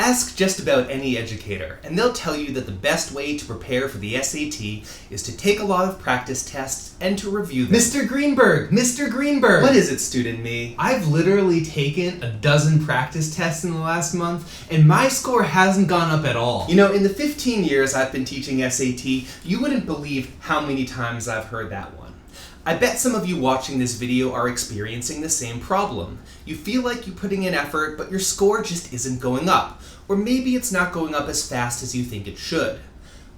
Ask just about any educator, and they'll tell you that the best way to prepare for the SAT is to take a lot of practice tests and to review them. Mr. Greenberg! Mr. Greenberg! What is it, student me? I've literally taken a dozen practice tests in the last month, and my score hasn't gone up at all. You know, in the 15 years I've been teaching SAT, you wouldn't believe how many times I've heard that one. I bet some of you watching this video are experiencing the same problem. You feel like you're putting in effort, but your score just isn't going up. Or maybe it's not going up as fast as you think it should.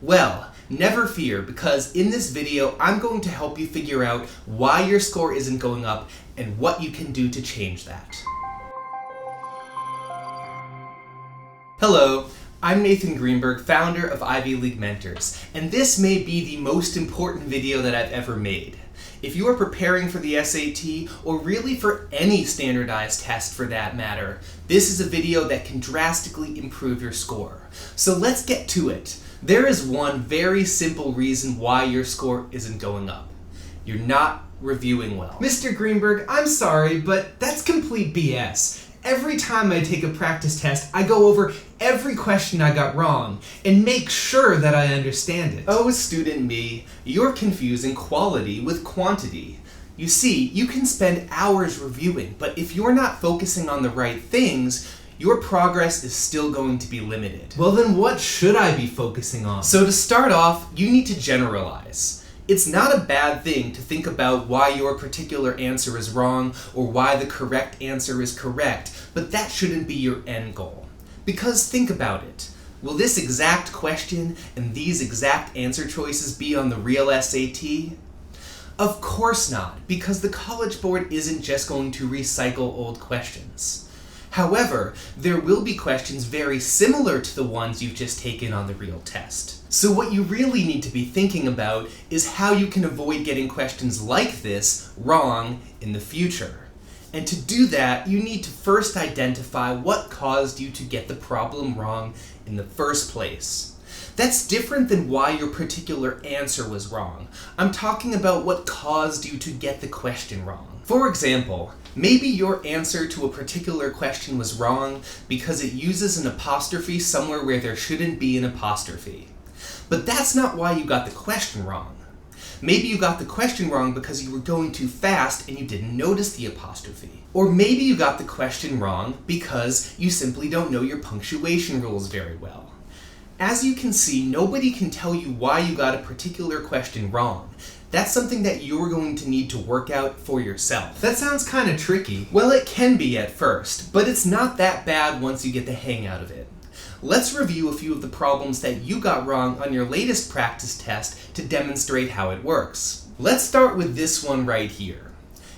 Well, never fear, because in this video, I'm going to help you figure out why your score isn't going up and what you can do to change that. Hello, I'm Nathan Greenberg, founder of Ivy League Mentors, and this may be the most important video that I've ever made. If you are preparing for the SAT, or really for any standardized test for that matter, this is a video that can drastically improve your score. So let's get to it. There is one very simple reason why your score isn't going up. You're not reviewing well. Mr. Greenberg, I'm sorry, but that's complete BS. Every time I take a practice test, I go over every question I got wrong and make sure that I understand it. Oh, student me, you're confusing quality with quantity. You see, you can spend hours reviewing, but if you're not focusing on the right things, your progress is still going to be limited. Well, then what should I be focusing on? So to start off, you need to generalize. It's not a bad thing to think about why your particular answer is wrong or why the correct answer is correct, but that shouldn't be your end goal. Because think about it. Will this exact question and these exact answer choices be on the real SAT? Of course not, because the College Board isn't just going to recycle old questions. However, there will be questions very similar to the ones you've just taken on the real test. So what you really need to be thinking about is how you can avoid getting questions like this wrong in the future. And to do that, you need to first identify what caused you to get the problem wrong in the first place. That's different than why your particular answer was wrong. I'm talking about what caused you to get the question wrong. For example, maybe your answer to a particular question was wrong because it uses an apostrophe somewhere where there shouldn't be an apostrophe. But that's not why you got the question wrong. Maybe you got the question wrong because you were going too fast and you didn't notice the apostrophe. Or maybe you got the question wrong because you simply don't know your punctuation rules very well. As you can see, nobody can tell you why you got a particular question wrong. That's something that you're going to need to work out for yourself. That sounds kind of tricky. Well, it can be at first, but it's not that bad once you get the hang out of it. Let's review a few of the problems that you got wrong on your latest practice test to demonstrate how it works. Let's start with this one right here.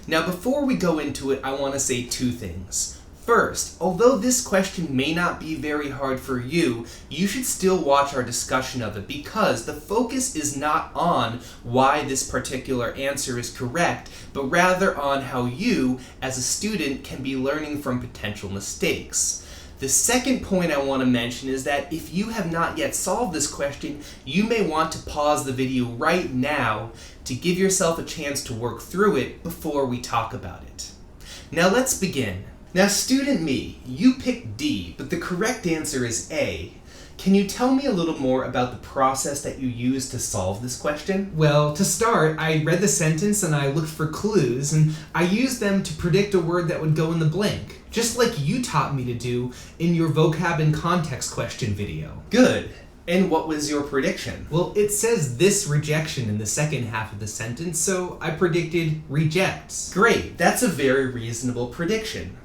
Now, before we go into it, I want to say two things. First, although this question may not be very hard for you, you should still watch our discussion of it because the focus is not on why this particular answer is correct, but rather on how you, as a student, can be learning from potential mistakes. The second point I want to mention is that if you have not yet solved this question, you may want to pause the video right now to give yourself a chance to work through it before we talk about it. Now let's begin. Now student me, you picked D, but the correct answer is A. Can you tell me a little more about the process that you used to solve this question? Well, to start, I read the sentence and I looked for clues, and I used them to predict a word that would go in the blank, just like you taught me to do in your vocab and context question video. Good. And what was your prediction? Well, it says this rejection in the second half of the sentence, so I predicted rejects. Great, that's a very reasonable prediction.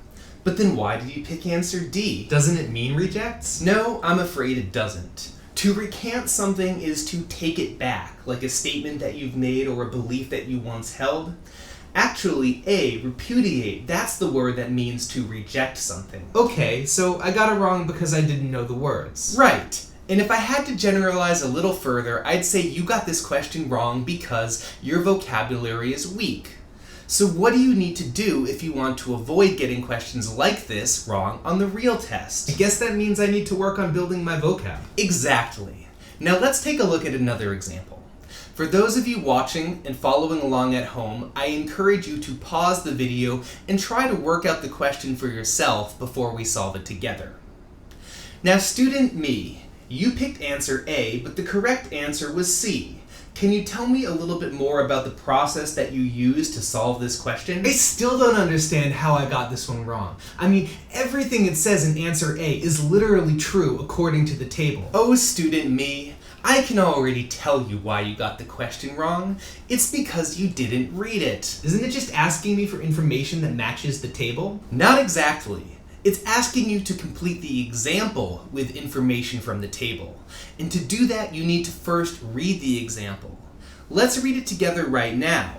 But then why did you pick answer D? Doesn't it mean rejects? No, I'm afraid it doesn't. To recant something is to take it back, like a statement that you've made or a belief that you once held. Actually, A, repudiate, that's the word that means to reject something. Okay, so I got it wrong because I didn't know the words. Right. And if I had to generalize a little further, I'd say you got this question wrong because your vocabulary is weak. So what do you need to do if you want to avoid getting questions like this wrong on the real test? I guess that means I need to work on building my vocab. Exactly. Now let's take a look at another example. For those of you watching and following along at home, I encourage you to pause the video and try to work out the question for yourself before we solve it together. Now student me, you picked answer A, but the correct answer was C. Can you tell me a little bit more about the process that you used to solve this question? I still don't understand how I got this one wrong. I mean, everything it says in answer A is literally true according to the table. Oh, student me, I can already tell you why you got the question wrong. It's because you didn't read it. Isn't it just asking me for information that matches the table? Not exactly. It's asking you to complete the example with information from the table. And to do that, you need to first read the example. Let's read it together right now.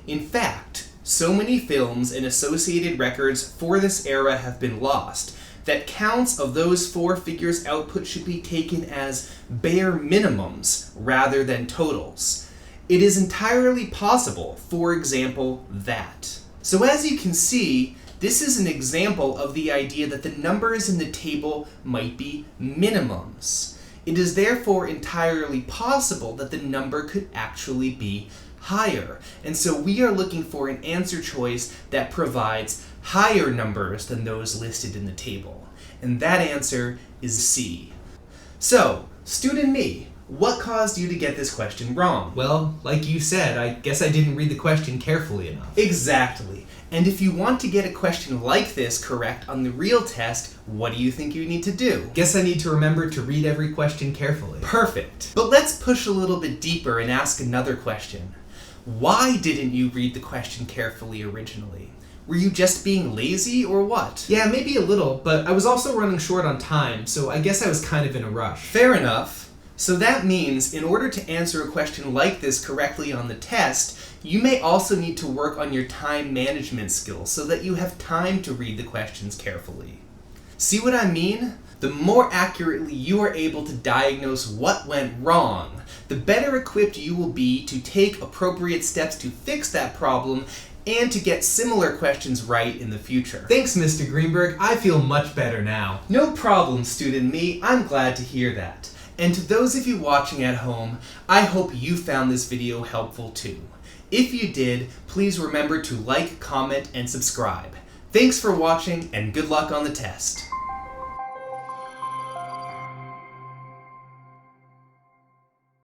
In fact, so many films and associated records for this era have been lost that counts of those 4 figures output should be taken as bare minimums rather than totals. It is entirely possible, for example, that. So as you can see, this is an example of the idea that the numbers in the table might be minimums. It is therefore entirely possible that the number could actually be higher. And so we are looking for an answer choice that provides higher numbers than those listed in the table. And that answer is C. So, student me, what caused you to get this question wrong? Well, like you said, I guess I didn't read the question carefully enough. Exactly. And if you want to get a question like this correct on the real test, what do you think you need to do? Guess I need to remember to read every question carefully. Perfect. But let's push a little bit deeper and ask another question. Why didn't you read the question carefully originally? Were you just being lazy or what? Yeah, maybe a little, but I was also running short on time, so I guess I was kind of in a rush. Fair enough. So that means in order to answer a question like this correctly on the test, you may also need to work on your time management skills so that you have time to read the questions carefully. See what I mean? The more accurately you are able to diagnose what went wrong, the better equipped you will be to take appropriate steps to fix that problem and to get similar questions right in the future. Thanks, Mr. Greenberg. I feel much better now. No problem, student me. I'm glad to hear that. And to those of you watching at home, I hope you found this video helpful too. If you did, please remember to like, comment, and subscribe. Thanks for watching, and good luck on the test.